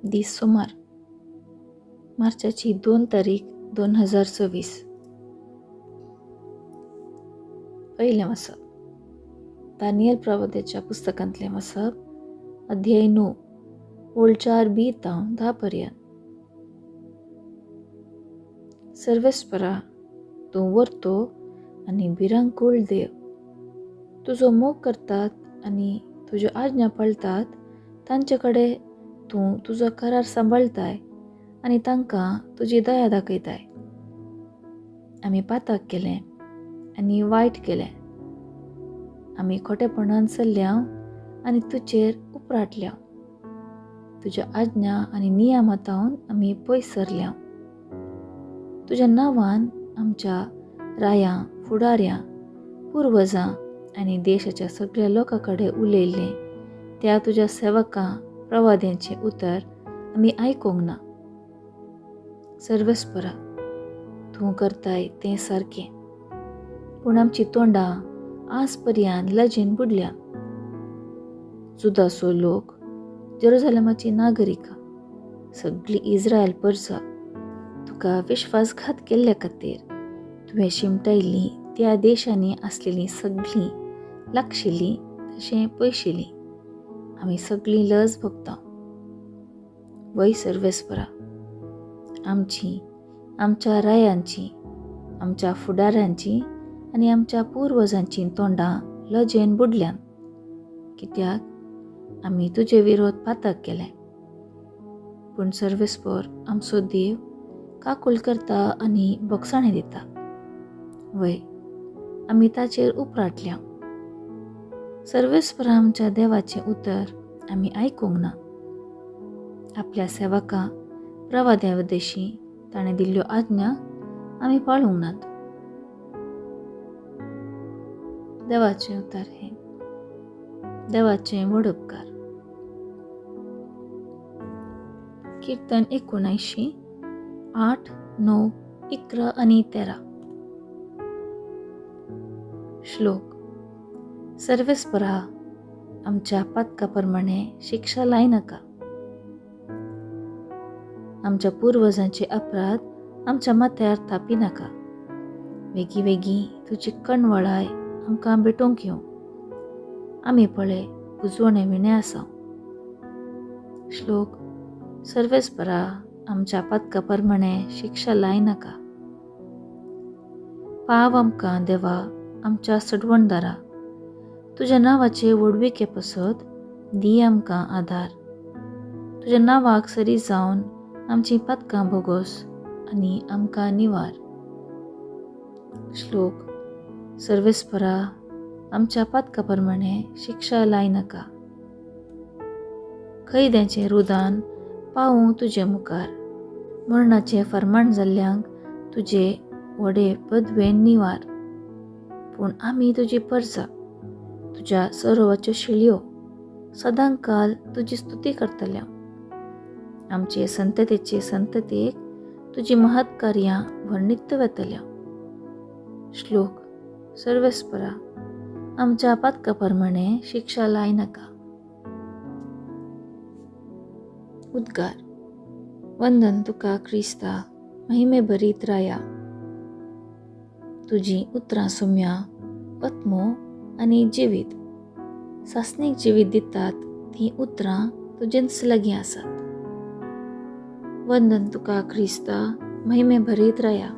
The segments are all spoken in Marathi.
दीस सोमार, मार्चाची 2 तारीख 2026. पहिले वचप दानियल प्रवाद्याच्या पुस्तकांतले वचप अध्याय 9 ओळ 4b तावन 10 पर्यंत. सर्वेस्परा तूं वर्तो आनी भिरांकूळ देव, तुजो मोग करतात आनी तुज्यो आज्ञा पाळतात तांचे कडेन तूं तुजो करार सांबाळताय आनी तांकां तुजी दया दाखयताय. आमी पातक केलें आनी वायट केलें, आमी खोटेपणान चल्ल्याव आनी तुजेर उपराटल्या. तुज्या आज्ञा आनी नियमांतावन आमी पयस सरल्या. तुज्या नांवान आमच्या रायां, फुडाऱ्यां, पुर्वजां आनी देशाच्या सगळ्या लोकां कडेन उलयल्लें त्या तुज्या सेवकां प्रवाद्यांचें उतर आमी आयकूंक ना. सर्वेस्परा तूं करताय तें सारकें, पूण आमचीं तोंडां आज पर्यंत लजेन बुडल्या. जुदाचो लोक, जेरुसलेमाची नागरिकां, सगळीं इस्रायल परजा तुका विश्वासघात केल्ल्या खातीर तुवें शिमटायल्लीं त्या देशांनी आसलेलीं सगळीं लागशिल्लीं तशें पयशिल्लीं आमी सगळीं लज भोगता. वय सर्वेस्परा, आमची, आमच्या रायांची, आमच्या फुडाऱ्यांची आनी आमच्या पुर्वजांची तोंडां लजेन बुडल्यान, कित्याक आमी तुजे विरोध पातक केलें. पूण सर्वेस्पर आमचो देव काकूळ करता आनी बोगसाणें दिता. वय आमी ताचेर उपराटल्या. सर्वेस्परा आमच्या देवाचें उतर आमी आयकूंक ना. आपल्या सेवकां प्रवाद्या विशीं ताणें दिल्ल्यो आज्ञा आमी पाळूंक नात. देवाचें उतर हें देवाचें व्हड उपकार. कीर्तन 79, 8, 9, 11 आनी 13. श्लोक. सर्वेस्परा आमच्या पातका प्रमाणे शिक्षा लाय नाका. आमच्या पुर्वजांचे अपराध आमच्या माथ्यार थापी नाका. वेगी वेगी तुजी कणवळाय आमकां भेटोवंक येवं. आमी पळय उजवणे विणे आसा. श्लोक. सर्वेस्परा आमच्या पातका प्रमाणे शिक्षा लाय नाका. पाव आमकां देवा आमच्या सडवणदारा, तुज्या नांवाचे व्हडविके पसत दी आमकां आदार. तुज्या नांवाक सरी जावन आमचीं पातकां भोगोस आनी आमकां निवार. श्लोक. सर्वेस्परा आमच्या पातका प्रमाणे शिक्षा लाय नाका. खैद्याचें रुदान पावूं तुजे मुखार, मरणाचें फर्माण जाल्ल्यांक तुजे व्हडे पदवेन निवार. पूण आमी तुजी परजा, तुज्या सरोवाच्यो शिळयो सदां काल तुजी स्तुती करतल्या. आमचे संततेचे संततेक तुजी महत्कार्यां वर्णित वेतल्या. श्लोक. सर्वेस्परा आमच्या पातका प्रमाणे शिक्षा लाय नाका. उद्गार. वंदन तुका क्रिस्ता, महिमे भरीत राया. तुजी उतरां सोम्या, पत्मो आनी जिवीत, सासणीक जिवीत दितात तीं उतरां तुजेंच लागीं आसात. वंदन तुका क्रिस्ता, महिमे भरीत राया.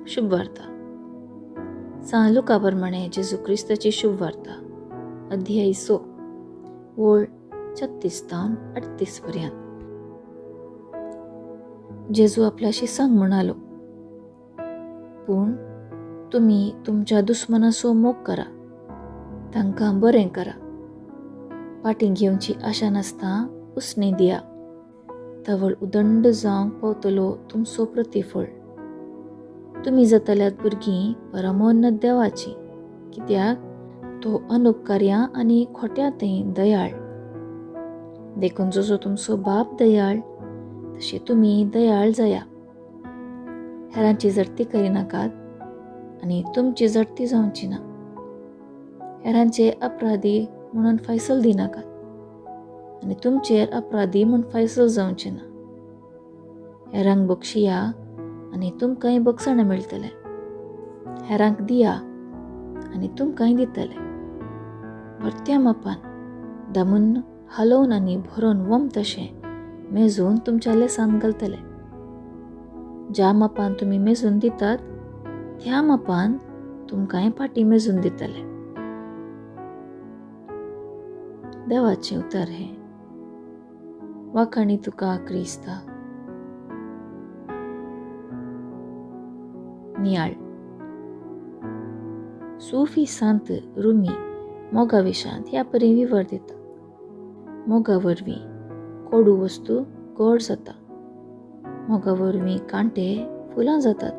शुभ वार्ता. सांत लुका प्रमाणे जेजू क्रिस्ताची शुभ वार्ता अध्याय 6 ओळ 36 तावन 38 पर्यंत. जेजू आपल्याशी सांग म्हणालो, पूण तुमी तुमच्या दुस्मनाचो मोग करा, तांकां बरें करा, फाटीं घेवची आशा नासता उसने दिया. तवळ उदंड जावंक पावतलो तुमचो प्रतिफळ. तुमी जातल्यात भुरगीं परमोन्नत देवाची, कित्याक तो अनुपकार्यां आनी खोट्यांतय दयाळ. देखून जसो तुमचो बाप दयाळ तशें तुमी दयाळ जाया. हेरांची जडती करिनाकात आनी तुमची जडती जावची ना. हेरांचे अपराधी म्हणून फैसल दिनाकात. आनी तुमचेर अपराधी म्हूण फैसलो जावचें ना. हेरांक बक्षिया आनी तुमकांय बक्षणां मेळटलें. हेरांक दिया आनी तुमकांय दितले. भरत्या मापान दामून हालोवन आनी भरोन वम तशें मेजून तुमच्या लेसान घालतले. ज्या मापान तुमी मेजून दितात त्या मापान तुमकांय फाटीं मेजून दितले. देवाचें उतर हें. वाखाणी तुका क्रिस्ता. नियाळ. सुफी सांत रुमी मोगा विशांत ह्या परी विवर दिता. मोगा वरवीं कोडू वस्तू गोड जाता. मोगा वरवीं कांटे फुलां जातात.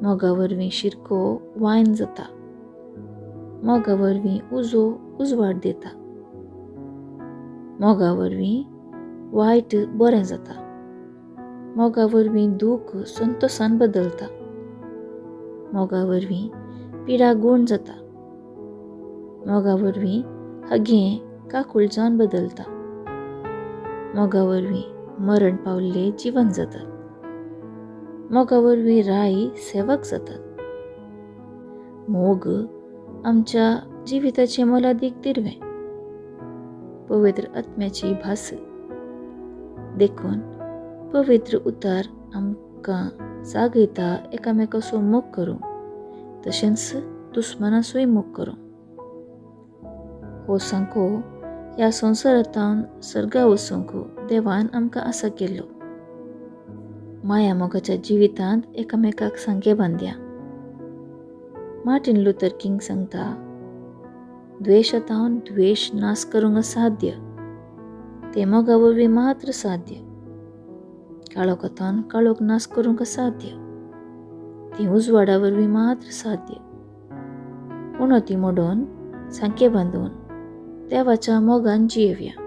मोगा वरवीं शिरको वायन जाता. मोगा वरवीं उजो उजवाड दिता. मोगा वरवीं वायट बरें जाता. मोगा वरवीं दूख संतोशान बदलता. मोगा वरवीं पिडा गूण जाता. मोगा वरवीं हगें काकूळ जावन बदलता. मोगा वरवीं मरण पावल्ले जिवन जातात. मोगा वरवीं राई सेवक जातात. मोग आमच्या जिविताचें मोलादीक दिरवें. पवित्र आत्म्याची भास. देखून पवित्र उतार आमकां जागयता एकामेकाचो मोग करूंक, तशेंच दुस्मानाचोय मोग करूंक. हो सांको ह्या संवसारांतावन सर्गा वचूंक देवान आमकां आसा केल्लो. माया मोगाच्या जिवितांत एकामेकाक सांखे बांदया. मार्टिन लुथर किंग सांगता, द्वेशांतावन द्वेश नास करूंक असाध्य, ते मोगा वरवीं मात्र साध्य. काळोखांतावन काळोख नास करूंक असाध्य, ती उजवाडा वरवीं मात्र साध्य. उणो ती मोडोवन सांखे बांदून देवाच्या मोगान जियेवया.